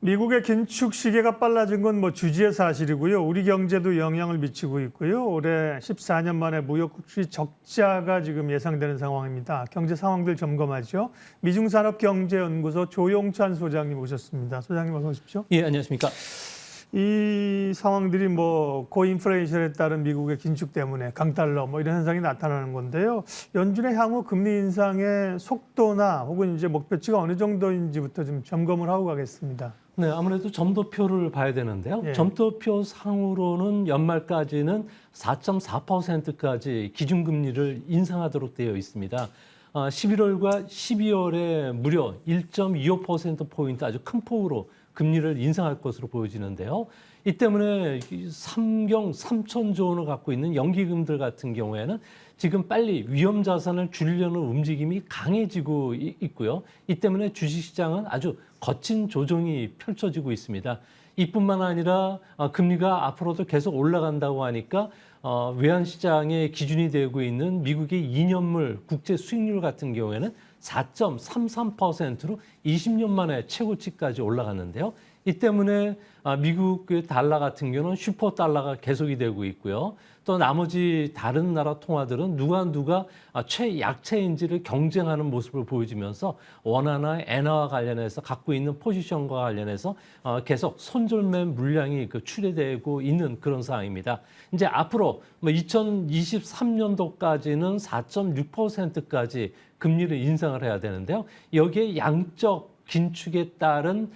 미국의 긴축 시계가 빨라진 건 뭐 주지의 사실이고요. 우리 경제도 영향을 미치고 있고요. 올해 14년 만에 무역 국시 적자가 지금 예상되는 상황입니다. 경제 상황들 점검하죠. 미중산업경제연구소 조용찬 소장님 오셨습니다. 소장님 어서 오십시오. 예, 안녕하십니까. 이 상황들이 뭐 고인플레이션에 따른 미국의 긴축 때문에 강달러 뭐 이런 현상이 나타나는 건데요. 연준의 향후 금리 인상의 속도나 혹은 이제 목표치가 어느 정도인지부터 좀 점검을 하고 가겠습니다. 네, 아무래도 점도표를 봐야 되는데요. 예. 점도표 상으로는 연말까지는 4.4%까지 기준금리를 인상하도록 되어 있습니다. 11월과 12월에 무려 1.25%포인트 아주 큰 폭으로 금리를 인상할 것으로 보여지는데요. 이 때문에 삼경 3천조 원을 갖고 있는 연기금들 같은 경우에는 지금 빨리 위험 자산을 줄이려는 움직임이 강해지고 있고요. 이 때문에 주식시장은 아주 거친 조정이 펼쳐지고 있습니다. 이뿐만 아니라 금리가 앞으로도 계속 올라간다고 하니까 외환시장의 기준이 되고 있는 미국의 2년물 국제 수익률 같은 경우에는 4.33%로 20년 만에 최고치까지 올라갔는데요. 이 때문에 미국의 달러 같은 경우는 슈퍼 달러가 계속이 되고 있고요. 또 나머지 다른 나라 통화들은 누가 최약체인지를 경쟁하는 모습을 보여주면서 원화나 엔화와 관련해서 갖고 있는 포지션과 관련해서 계속 손절매 물량이 출회되고 있는 그런 상황입니다. 이제 앞으로 2023년도까지는 4.6%까지 금리를 인상을 해야 되는데요. 여기에 양적 긴축에 따른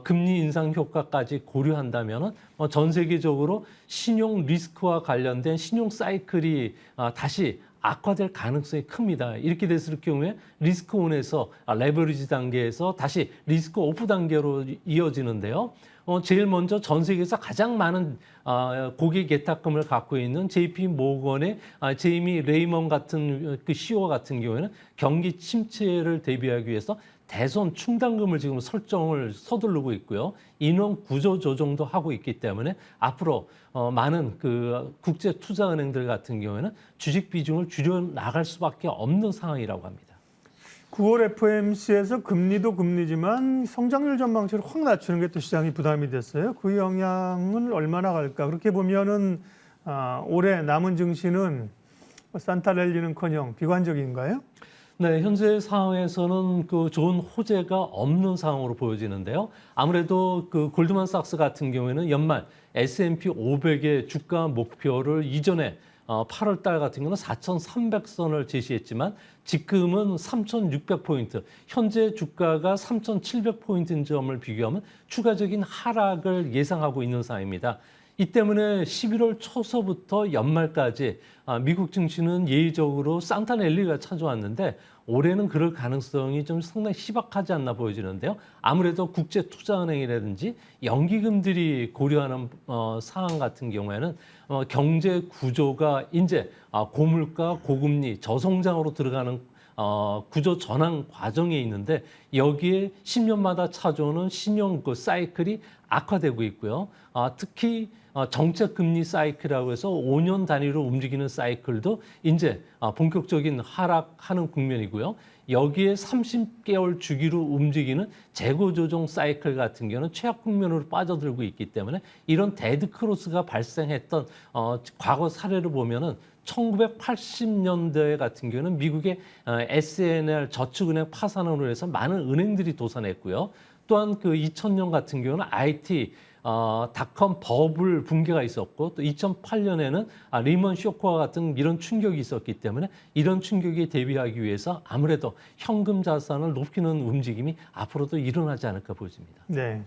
금리 인상 효과까지 고려한다면 전 세계적으로 신용 리스크와 관련된 신용 사이클이 다시 악화될 가능성이 큽니다. 이렇게 됐을 경우에 리스크 온에서 레버리지 단계에서 다시 리스크 오프 단계로 이어지는데요. 제일 먼저 전 세계에서 가장 많은 고객 예탁금을 갖고 있는 JP 모건의 제이미 레이먼 같은 그 CEO 같은 경우에는 경기 침체를 대비하기 위해서 대손 충당금을 지금 설정을 서두르고 있고요. 인원 구조 조정도 하고 있기 때문에 앞으로 많은 그 국제 투자은행들 같은 경우에는 주식 비중을 줄여 나갈 수밖에 없는 상황이라고 합니다. 9월 FOMC에서 금리도 금리지만 성장률 전망치를 확 낮추는 게 또 시장이 부담이 됐어요. 그 영향은 얼마나 갈까? 그렇게 보면은 올해 남은 증시는 산타랠리는커녕 비관적인가요? 네, 현재 상황에서는 그 좋은 호재가 없는 상황으로 보여지는데요. 아무래도 그 골드만삭스 같은 경우에는 연말 S&P 500의 주가 목표를 이전에 8월 달 같은 경우는 4,300선을 제시했지만 지금은 3,600포인트, 현재 주가가 3,700포인트인 점을 비교하면 추가적인 하락을 예상하고 있는 상황입니다. 이 때문에 11월 초서부터 연말까지 미국 증시는 예의적으로 산타랠리가 찾아왔는데 올해는 그럴 가능성이 좀 상당히 희박하지 않나 보여지는데요. 아무래도 국제투자은행이라든지 연기금들이 고려하는 상황 같은 경우에는 경제 구조가 이제 고물가, 고금리, 저성장으로 들어가는 구조 전환 과정에 있는데 여기에 10년마다 찾아오는 신용 그 사이클이 악화되고 있고요. 특히 정책 금리 사이클이라고 해서 5년 단위로 움직이는 사이클도 이제 본격적인 하락하는 국면이고요. 여기에 30개월 주기로 움직이는 재고 조정 사이클 같은 경우는 최악 국면으로 빠져들고 있기 때문에 이런 데드 크로스가 발생했던 과거 사례를 보면은 1980년대 같은 경우는 미국의 SNL 저축은행 파산으로 해서 많은 은행들이 도산했고요. 또한 그 2000년 같은 경우는 IT 닷컴 버블 붕괴가 있었고 또 2008년에는 리먼 쇼크와 같은 이런 충격이 있었기 때문에 이런 충격에 대비하기 위해서 아무래도 현금 자산을 높이는 움직임이 앞으로도 일어나지 않을까 보입니다. 네.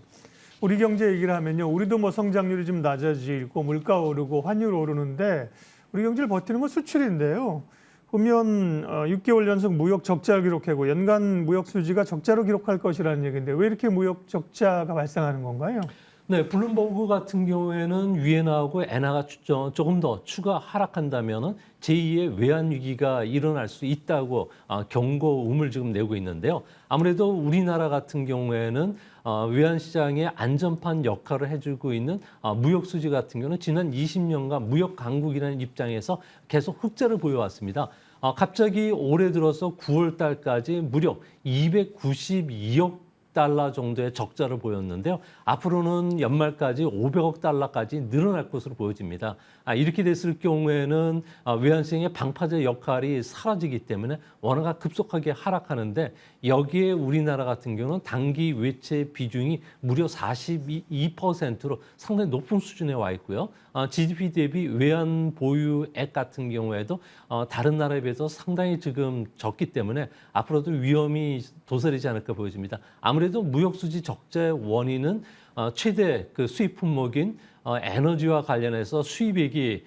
우리 경제 얘기를 하면요. 우리도 뭐 성장률이 좀 낮아지고 물가 오르고 환율 오르는데 우리 경제를 버티는 건 수출인데요. 보면 6개월 연속 무역 적자를 기록하고 연간 무역 수지가 적자로 기록할 것이라는 얘기인데 왜 이렇게 무역 적자가 발생하는 건가요? 네, 블룸버그 같은 경우에는 위엔화하고 엔화가 조금 더 추가 하락한다면 제2의 외환 위기가 일어날 수 있다고 경고음을 지금 내고 있는데요. 아무래도 우리나라 같은 경우에는 외환 시장의 안전판 역할을 해주고 있는 무역 수지 같은 경우는 지난 20년간 무역 강국이라는 입장에서 계속 흑자를 보여왔습니다. 갑자기 올해 들어서 9월 달까지 무려 292억 달러 정도의 적자를 보였는데요. 앞으로는 연말까지 500억 달러까지 늘어날 것으로 보여집니다. 이렇게 됐을 경우에는 외환시장의 방파제 역할이 사라지기 때문에 원화가 급속하게 하락하는데 여기에 우리나라 같은 경우는 단기 외채 비중이 무려 42%로 상당히 높은 수준에 와 있고요. GDP 대비 외환 보유액 같은 경우에도 다른 나라에 비해서 상당히 지금 적기 때문에 앞으로도 위험이 도사리지 않을까 보여집니다. 아무래도 무역수지 적자의 원인은 최대 그 수입 품목인 에너지와 관련해서 수입액이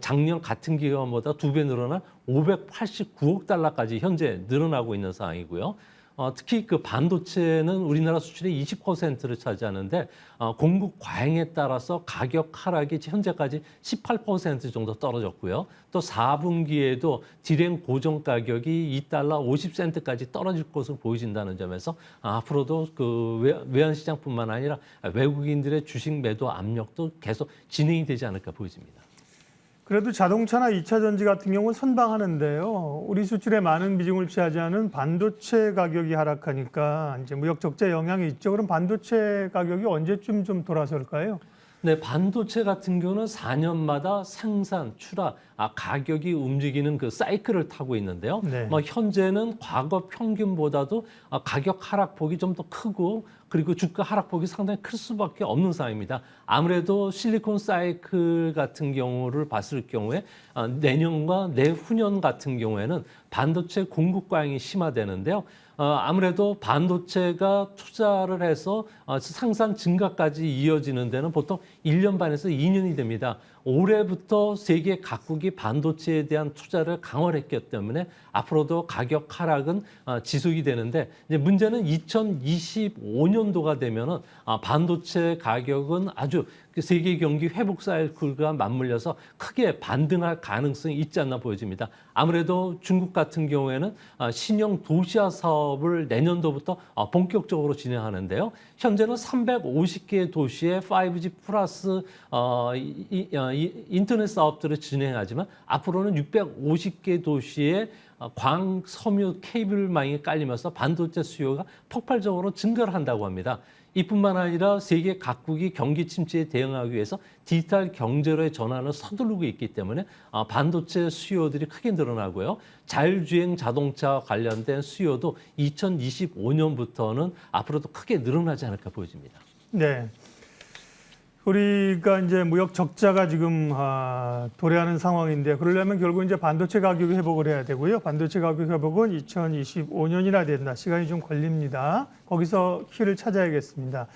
작년 같은 기간보다 2배 늘어난 589억 달러까지 현재 늘어나고 있는 상황이고요. 특히 그 반도체는 우리나라 수출의 20%를 차지하는데 공급 과잉에 따라서 가격 하락이 현재까지 18% 정도 떨어졌고요. 또 4분기에도 디램 고정 가격이 2달러 50센트까지 떨어질 것으로 보여진다는 점에서 앞으로도 그 외환시장뿐만 아니라 외국인들의 주식 매도 압력도 계속 진행이 되지 않을까 보여집니다. 그래도 자동차나 2차 전지 같은 경우는 선방하는데요. 우리 수출에 많은 비중을 차지하는 반도체 가격이 하락하니까 이제 무역 적자 영향이 있죠. 그럼 반도체 가격이 언제쯤 좀 돌아설까요? 네, 반도체 같은 경우는 4년마다 생산, 출하, 가격이 움직이는 그 사이클을 타고 있는데요. 네. 현재는 과거 평균보다도 가격 하락폭이 좀 더 크고 그리고 주가 하락폭이 상당히 클 수밖에 없는 상황입니다. 아무래도 실리콘 사이클 같은 경우를 봤을 경우에 내년과 내후년 같은 경우에는 반도체 공급 과잉이 심화되는데요. 아무래도 반도체가 투자를 해서 생산 증가까지 이어지는 데는 보통 1년 반에서 2년이 됩니다. 올해부터 세계 각국이 반도체에 대한 투자를 강화를 했기 때문에 앞으로도 가격 하락은 지속이 되는데 이제 문제는 2025년도가 되면은 반도체 가격은 아주 그 세계 경기 회복 사이클과 맞물려서 크게 반등할 가능성이 있지 않나 보여집니다. 아무래도 중국 같은 경우에는 신형 도시화 사업을 내년도부터 본격적으로 진행하는데요. 현재는 350개 도시에 5G 플러스 인터넷 사업들을 진행하지만 앞으로는 650개 도시에 광, 섬유, 케이블망이 깔리면서 반도체 수요가 폭발적으로 증가를 한다고 합니다. 이뿐만 아니라 세계 각국이 경기 침체에 대응하기 위해서 디지털 경제로의 전환을 서두르고 있기 때문에 반도체 수요들이 크게 늘어나고요. 자율주행 자동차와 관련된 수요도 2025년부터는 앞으로도 크게 늘어나지 않을까 보여집니다. 네. 우리가 이제 무역 적자가 지금 도래하는 상황인데 그러려면 결국 이제 반도체 가격이 회복을 해야 되고요. 반도체 가격 회복은 2025년이나 된다. 시간이 좀 걸립니다. 거기서 키를 찾아야겠습니다.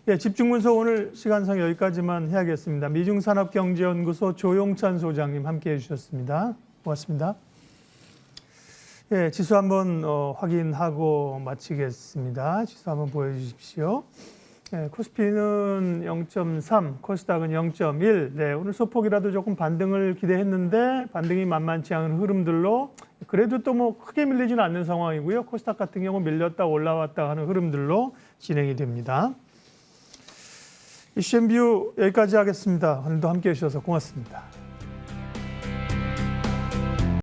예, 집중분석 오늘 시간상 여기까지만 해야겠습니다. 미중산업경제연구소 조용찬 소장님 함께해 주셨습니다. 고맙습니다. 예, 지수 한번 확인하고 마치겠습니다. 지수 한번 보여주십시오. 네, 코스피는 0.3, 코스닥은 0.1. 네, 오늘 소폭이라도 조금 반등을 기대했는데 반등이 만만치 않은 흐름들로 그래도 또 뭐 크게 밀리지는 않는 상황이고요. 코스닥 같은 경우 밀렸다 올라왔다 하는 흐름들로 진행이 됩니다. 이슈앤뷰 여기까지 하겠습니다. 오늘도 함께해 주셔서 고맙습니다.